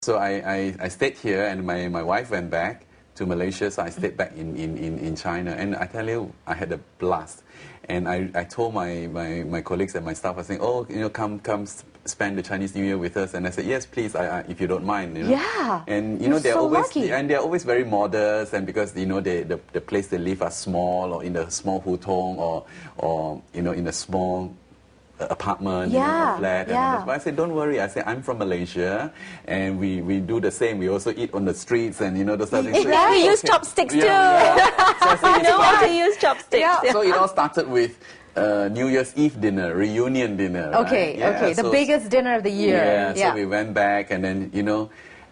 So I stayed here, and my wife went back to Malaysia, so I stayed back in China. And I tell you, I had a blast. And I told my colleagues and my staff, I was saying, oh, come spend the Chinese New Year with us. And I said, yes, please, if you don't mind. Yeah. And they're so always lucky. and they're always very modest, and because the place they live are small, or in a small hutong, or in a small apartment, a flat. And but I said, don't worry. I said, I'm from Malaysia, and we do the same. We also eat on the streets, and those other things. Yeah, we use chopsticks too. So I said, I know how to use chopsticks. Yeah. So it all started with New Year's Eve dinner, reunion dinner. Okay, right? okay, the biggest dinner of the year. So we went back, and then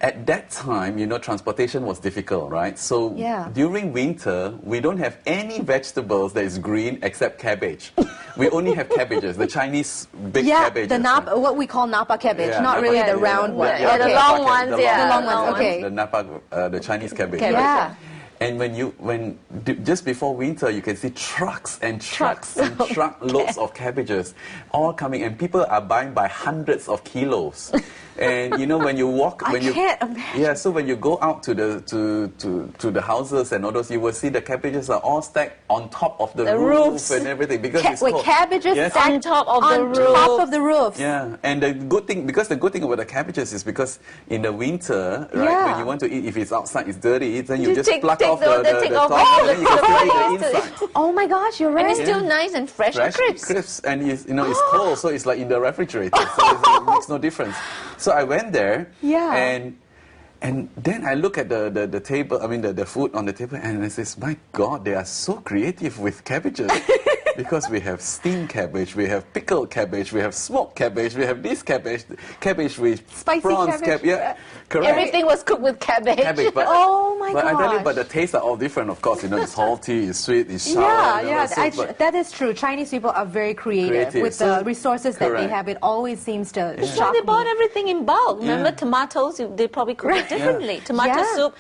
at that time, transportation was difficult, right? So during winter, we don't have any vegetables that is green except cabbage. We only have cabbages, the Chinese big cabbages. What we call napa cabbage, not napa really cabbage, the round one. the long ones, the long ones. Okay. The napa, the Chinese cabbage. Yeah. And just before winter, you can see trucks and trucks and truckloads of cabbages all coming, and people are buying by hundreds of kilos. And when you walk, so when you go out to the houses and all those, you will see the cabbages are all stacked on top of the roof and everything, because it's cold. Cabbages stacked on top of the roof. Yeah, and the good thing about the cabbages is because in the winter, right, when you want to eat, if it's outside, it's dirty, then you just pluck off the top, and then you can eat the inside. Oh my gosh, you're right. And it's still nice and fresh and crisp. And it's cold, so it's like in the refrigerator, so it makes no difference. So I went there, and then I look at the table, the food on the table, and I says, my God, they are so creative with cabbages. Because we have steamed cabbage, we have pickled cabbage, we have smoked cabbage, we have this cabbage with spicy prawns, cabbage. Correct. Everything was cooked with cabbage. But, oh my But gosh. I tell you, but the tastes are all different, of course. It's salty, it's sweet, it's sour. That is true. Chinese people are very creative with the resources that they have. It always seems to shock me. They bought everything in bulk. Remember tomatoes? They probably cook it differently. Tomato soup,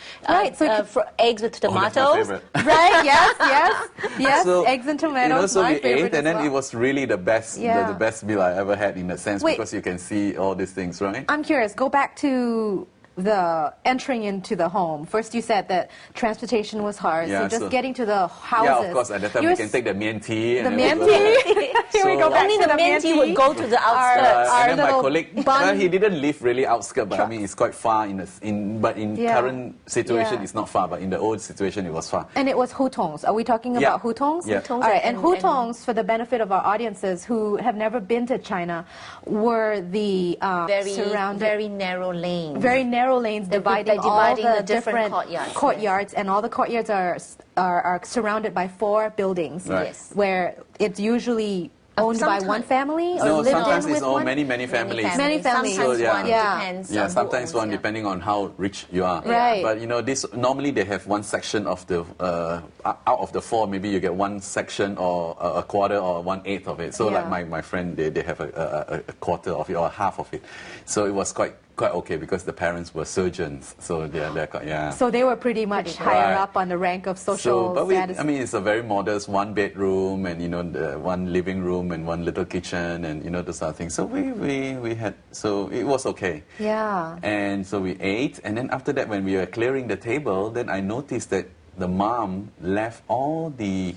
for eggs with tomatoes. Right? Yes. So, eggs and tomatoes. So we ate, and then it was really the best, the best meal I ever had, in a sense, because you can see all these things, right? I'm curious. Go back to the entering into the home. First you said that transportation was hard, so just getting to the houses. Yeah, of course, at that time we can take the mian tea. The mian tea. Here we go back Only to the mian tea would go to the outskirts. And then my colleague, he didn't live really outskirts, but it's quite far but in current situation it's not far, but in the old situation it was far. And it was hutongs. Are we talking about hutongs? Yeah. All right, and hutongs, for the benefit of our audiences who have never been to China, were the very narrow lanes. Very narrow lanes dividing all the different courtyards, and all the courtyards are surrounded by 4 buildings, where it's usually owned by one family, or lived sometimes in with it's all many families. Many families. Sometimes one depends. Yeah, sometimes one depending on how rich you are. Right. But this normally they have one section of the out of the 4, maybe you get one section or a quarter or 1/8 of it. So like my friend, they have a quarter of it or half of it. So it was quite okay, because the parents were surgeons, so they're quite, So they were pretty much higher up on the rank of social status. It's a very modest 1 bedroom, and the 1 living room and 1 little kitchen, and those sort of things. So we had, so it was okay. Yeah. And so we ate, and then after that, when we were clearing the table, then I noticed that the mom left all the